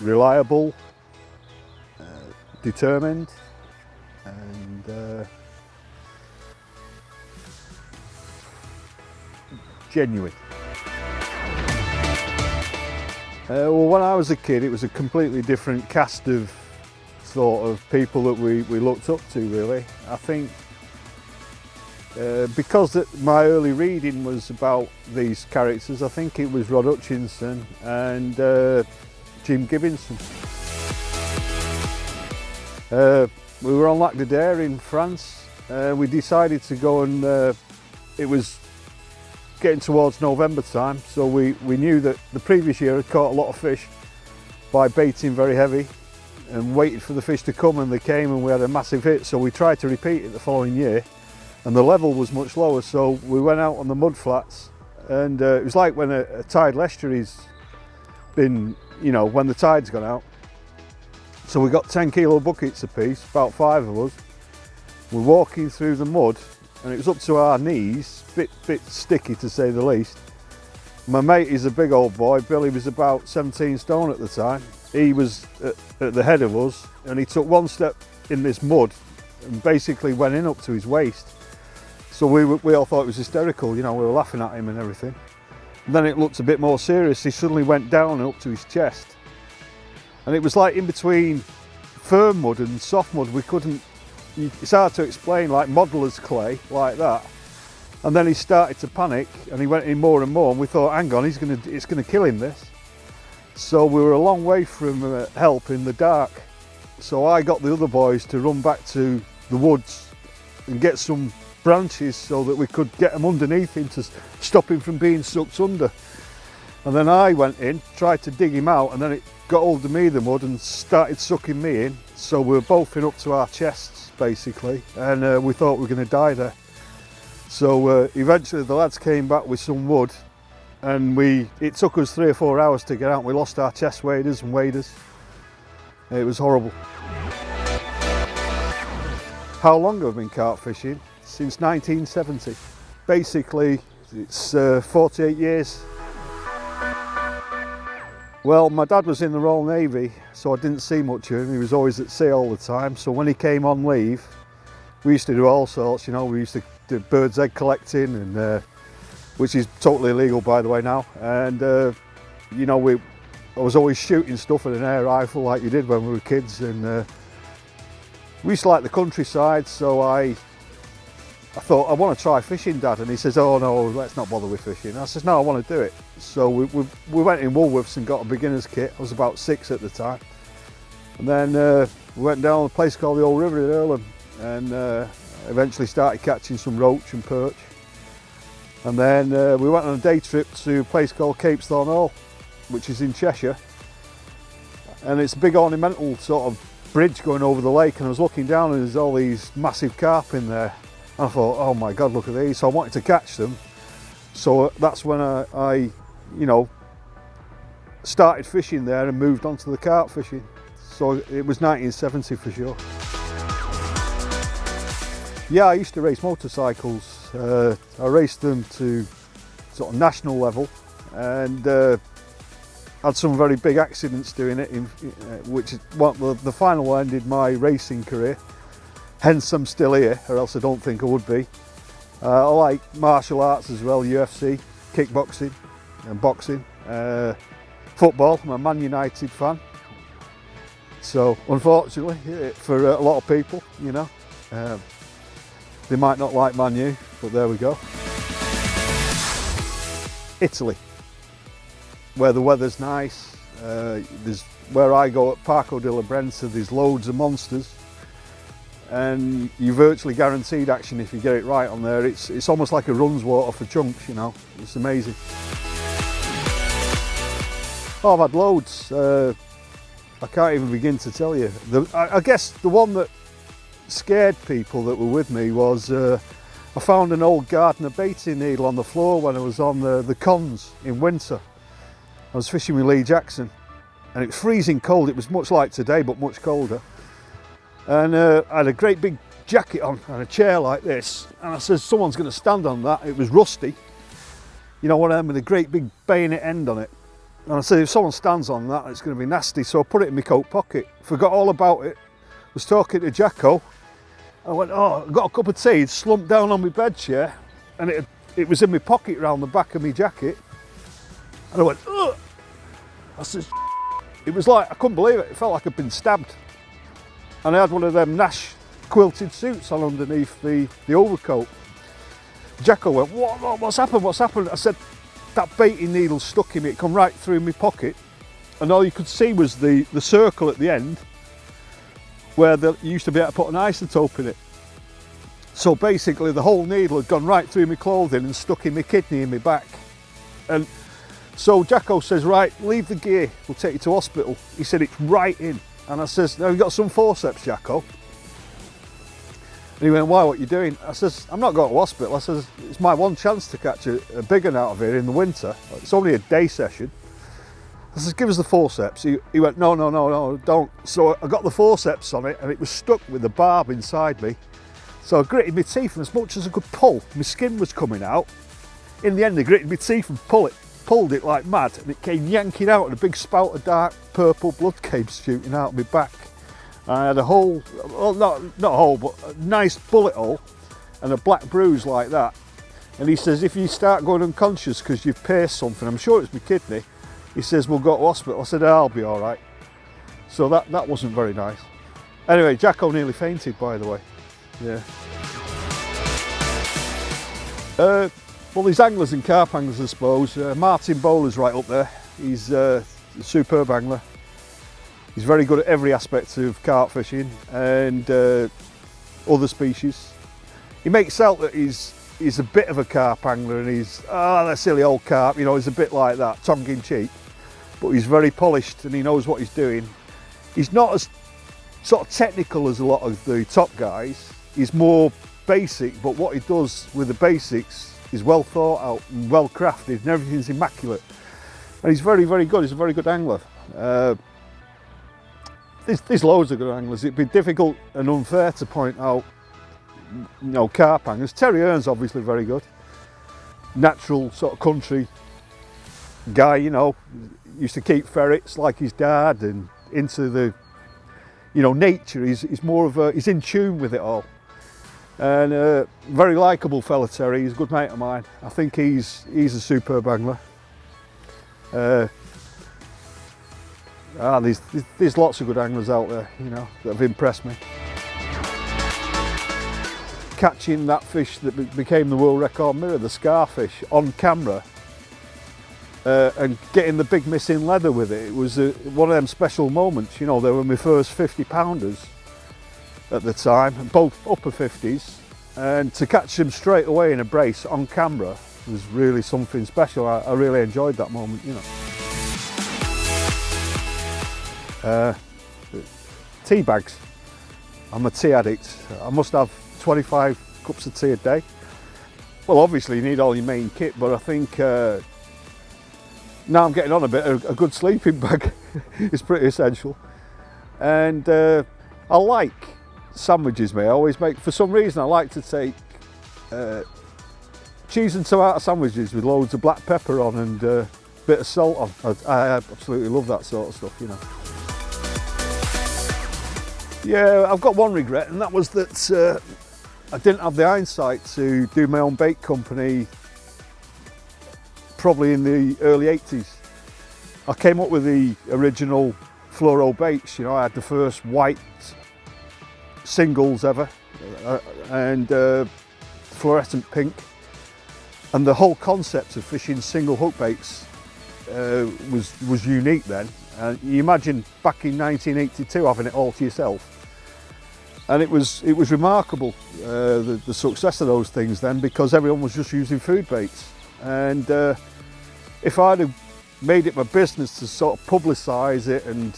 reliable, determined, and genuine. Well, when I was a kid, it was a completely different cast of sort of people that we looked up to, really. I think because my early reading was about these characters, I think it was Rod Hutchinson and Jim Gibbonson. We were on Lac de Der in France. We decided to go and it was getting towards November time, so we knew that the previous year had caught a lot of fish by baiting very heavy and waited for the fish to come, and they came and we had a massive hit. So we tried to repeat it the following year, and the level was much lower, so we went out on the mud flats, and it was like when a tidal estuary's been, you know, when the tide's gone out. So we got 10 kilo buckets apiece, about 5 of us. We're walking through the mud, and it was up to our knees, bit sticky to say the least. My mate is a big old boy. Billy was about 17 stone at the time. He was at the head of us, and he took one step in this mud and basically went in up to his waist. So we all thought it was hysterical, you know, we were laughing at him and everything. And then it looked a bit more serious. He suddenly went down and up to his chest. And it was like in between firm mud and soft mud. We couldn't, it's hard to explain, like modeller's clay, like that. And then he started to panic, and he went in more and more, and we thought, hang on, it's gonna kill him, this. So we were a long way from help in the dark. So I got the other boys to run back to the woods and get some branches so that we could get him underneath him to stop him from being sucked under. And then I went in, tried to dig him out, and then it got hold of me, the mud, and started sucking me in. So we were both in up to our chests, basically, and we thought we were going to die there. So eventually the lads came back with some wood, and it took us 3 or 4 hours to get out. We lost our chest waders and waders. It was horrible. How long have I been carp fishing? Since 1970. Basically, it's 48 years. Well, my dad was in the Royal Navy, so I didn't see much of him. He was always at sea all the time. So when he came on leave, we used to do all sorts, you know. We used to do bird's egg collecting, and which is totally illegal, by the way, now. And you know, I was always shooting stuff with an air rifle like you did when we were kids. And we used to like the countryside, so I thought, I want to try fishing, Dad. And he says, oh no, let's not bother with fishing. And I says, no, I want to do it. So we went in Woolworths and got a beginner's kit. I was about 6 at the time. And then we went down to a place called the Old River in Earlham, and eventually started catching some roach and perch. And then we went on a day trip to a place called Capesthorne Hall, which is in Cheshire. And it's a big ornamental sort of bridge going over the lake, and I was looking down and there's all these massive carp in there. And I thought, oh my God, look at these. So I wanted to catch them. So that's when I you know, started fishing there and moved on to the carp fishing. So it was 1970 for sure. Yeah, I used to race motorcycles. I raced them to sort of national level, and had some very big accidents doing it, which is what the final ended my racing career. Hence I'm still here, or else I don't think I would be. I like martial arts as well, UFC, kickboxing and boxing. Football, I'm a Man United fan. So unfortunately, for a lot of people, you know, they might not like Man U, but there we go. Italy, where the weather's nice. There's where I go at Parco della Brenta, there's loads of monsters, and you're virtually guaranteed action if you get it right on there. It's almost like a runs water for chunks, you know. It's amazing. Oh, I've had loads. I can't even begin to tell you. I guess the one that scared people that were with me was I found an old Gardner baiting needle on the floor when I was on the Cons in winter. I was fishing with Lee Jackson, and it was freezing cold. It was much like today, but much colder. And I had a great big jacket on and a chair like this, and I said, someone's going to stand on that. It was rusty, you know, one of them with a great big bayonet end on it. And I said, if someone stands on that, it's going to be nasty. So I put it in my coat pocket. Forgot all about it. Was talking to Jacko. I went, oh, I got a cup of tea, slumped down on my bed chair, and it was in my pocket round the back of my jacket. And I went, ugh. I said, it was like, I couldn't believe it. It felt like I'd been stabbed. And I had one of them Nash quilted suits on underneath the overcoat. Jacko went, what's happened, what's happened? I said, that baiting needle stuck in me, it come right through my pocket. And all you could see was the circle at the end, where you used to be able to put an isotope in it. So basically the whole needle had gone right through my clothing and stuck in my kidney in my back. And so Jacko says, right, leave the gear, we'll take you to hospital. He said, it's right in. And I says, now you got some forceps, Jacko? And he went, why, what are you doing? I says, I'm not going to hospital. I says, it's my one chance to catch a big one out of here in the winter. It's only a day session. I says, give us the forceps. He went, no, don't. So I got the forceps on it and it was stuck with the barb inside me. So I gritted my teeth, and as much as I could pull, my skin was coming out. In the end, I gritted my teeth and pulled it like mad, and it came yanking out, and a big spout of dark purple blood came shooting out of my back. I had a hole, well, not a hole, but a nice bullet hole and a black bruise like that. And he says, if you start going unconscious because you've pierced something, I'm sure it's my kidney, he says, we'll go to hospital. I said, I'll be all right. So that wasn't very nice. Anyway, Jacko nearly fainted, by the way. Yeah. Well, there's anglers and carp anglers, I suppose. Martin Bowler's right up there. He's a superb angler. He's very good at every aspect of carp fishing and other species. He makes out that he's a bit of a carp angler, and he's, that silly old carp, you know, he's a bit like that, tongue in cheek. But he's very polished and he knows what he's doing. He's not as sort of technical as a lot of the top guys. He's more basic, but what he does with the basics is well thought out and well crafted, and everything's immaculate. And he's very, very good. He's a very good angler. There's loads of good anglers. It'd be difficult and unfair to point out, you know, carp anglers. Terry Hearn's obviously very good. Natural sort of country guy, you know, used to keep ferrets like his dad, and into the, you know, nature. He's more of a, he's in tune with it all. And very likeable fella, Terry. He's a good mate of mine. I think he's a superb angler. There's lots of good anglers out there, you know, that have impressed me. Catching that fish that became the world record mirror, the scarfish, on camera, and getting the big missing leather with it, it was one of them special moments. You know, they were my first 50 pounders at the time, both upper 50s, and to catch them straight away in a brace on camera was really something special. I really enjoyed that moment, you know. Tea bags. I'm a tea addict. I must have 25 cups of tea a day. Well, obviously you need all your main kit, but I think now I'm getting on a bit, a good sleeping bag is pretty essential. And I like sandwiches, mate. I always make, for some reason I like to take cheese and tomato sandwiches with loads of black pepper on and a bit of salt on. I absolutely love that sort of stuff, you know. Yeah, I've got one regret, and that was that I didn't have the hindsight to do my own bait company probably in the early 80s. I came up with the original fluoro baits, you know. I had the first white singles ever and fluorescent pink, and the whole concept of fishing single hook baits was unique then. And you imagine back in 1982 having it all to yourself. And it was remarkable, the success of those things then, because everyone was just using food baits. And if I'd have made it my business to sort of publicise it and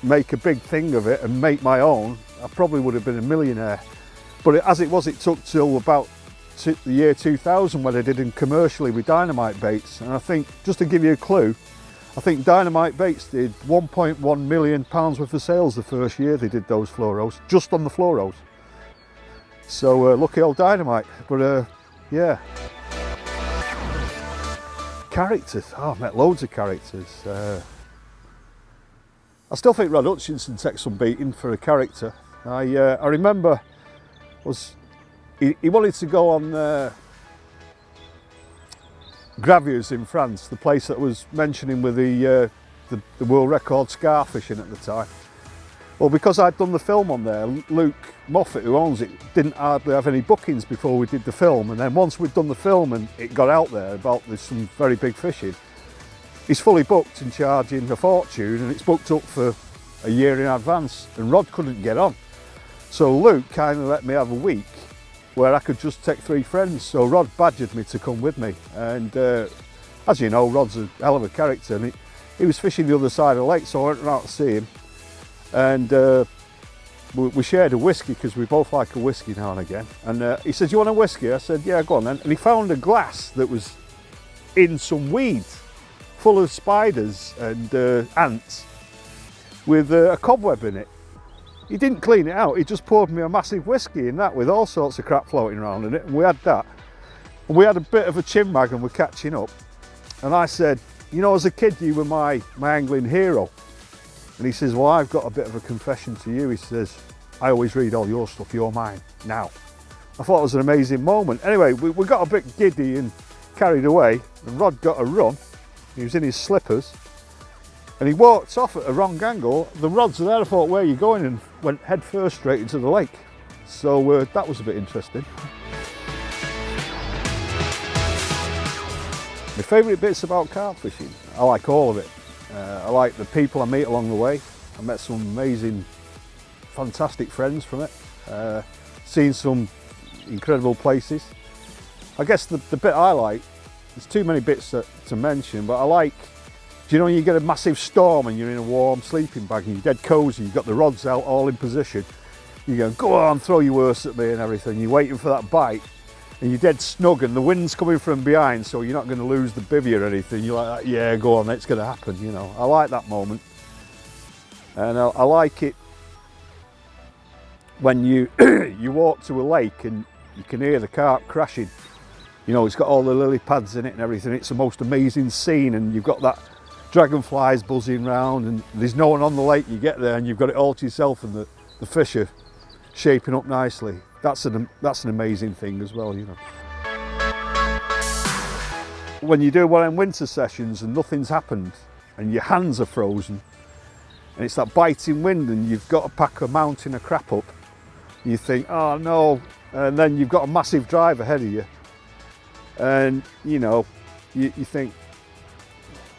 make a big thing of it and make my own, I probably would have been a millionaire. But as it was, it took till about the year 2000 when I did them commercially with dynamite baits. And I think, just to give you a clue, I think Dynamite Baits did £1.1 million worth of sales the first year they did those fluoros, just on the fluoros. So lucky old Dynamite, but yeah. characters. Oh, I met loads of characters. I still think Rod Hutchinson takes some beating for a character. I remember he wanted to go on Graviers in France, the place that was mentioning with the world record scar fishing at the time. Well, because I'd done the film on there, Luke Moffat, who owns it, didn't hardly have any bookings before we did the film. And then once we'd done the film and it got out there about there's some very big fishing, he's fully booked and charging a fortune, and it's booked up for a year in advance, and Rod couldn't get on. So Luke kind of let me have a week where I could just take 3 friends. So Rod badgered me to come with me. And as you know, Rod's a hell of a character, and he was fishing the other side of the lake, so I went out to see him. And we shared a whiskey because we both like a whiskey now and again. And he said, "You want a whiskey?" I said, "Yeah, go on then." And he found a glass that was in some weeds, full of spiders and ants, with a cobweb in it. He didn't clean it out. He just poured me a massive whiskey in that with all sorts of crap floating around in it. And we had that. And we had a bit of a chin mag and we're catching up. And I said, "You know, as a kid, you were my angling hero." And he says, "Well, I've got a bit of a confession to you." He says, "I always read all your stuff, you're mine now." I thought it was an amazing moment. Anyway, we got a bit giddy and carried away, and Rod got a run. He was in his slippers, and he walked off at a wrong angle. The rods are there. I thought, "Where are you going?" And went head first straight into the lake. So that was a bit interesting. My favourite bits about carp fishing, I like all of it. I like the people I meet along the way. I met some amazing, fantastic friends from it. Seen some incredible places. I guess the bit I like, there's too many bits to mention, but I like, do you know when you get a massive storm and you're in a warm sleeping bag and you're dead cosy, you've got the rods out all in position, you go, "Go on, throw your worst at me" and everything, you're waiting for that bite, and you're dead snug and the wind's coming from behind, so you're not going to lose the bivvy or anything. You're like, "Yeah, go on, it's going to happen," you know. I like that moment. And I like it when you you walk to a lake and you can hear the carp crashing. You know, it's got all the lily pads in it and everything. It's the most amazing scene, and you've got that dragonflies buzzing round and there's no one on the lake. You get there and you've got it all to yourself, and the fish are shaping up nicely. That's an amazing thing as well, you know. When you do one of them winter sessions and nothing's happened and your hands are frozen and it's that biting wind and you've got to pack a mountain of crap up, you think, "Oh no," and then you've got a massive drive ahead of you, and you know, you think,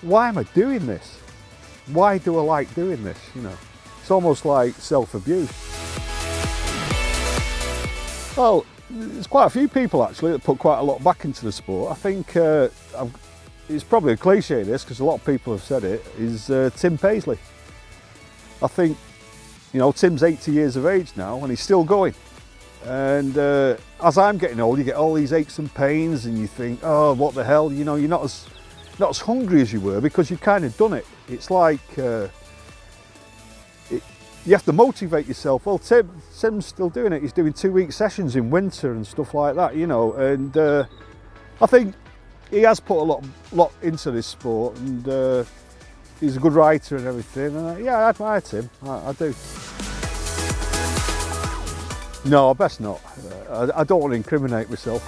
"Why am I doing this? Why do I like doing this?" You know, it's almost like self-abuse. Well, there's quite a few people actually that put quite a lot back into the sport. I think it's probably a cliche this, because a lot of people have said it, is Tim Paisley. I think, you know, Tim's 80 years of age now and he's still going. And as I'm getting old, you get all these aches and pains and you think, "Oh, what the hell," you know, you're not as hungry as you were because you've kind of done it. It's like you have to motivate yourself. Well, Tim's still doing it. He's doing 2-week sessions in winter and stuff like that, you know. And I think he has put a lot into this sport, and he's a good writer and everything. And yeah, I admire Tim. I do. No, I best not. I don't want to incriminate myself.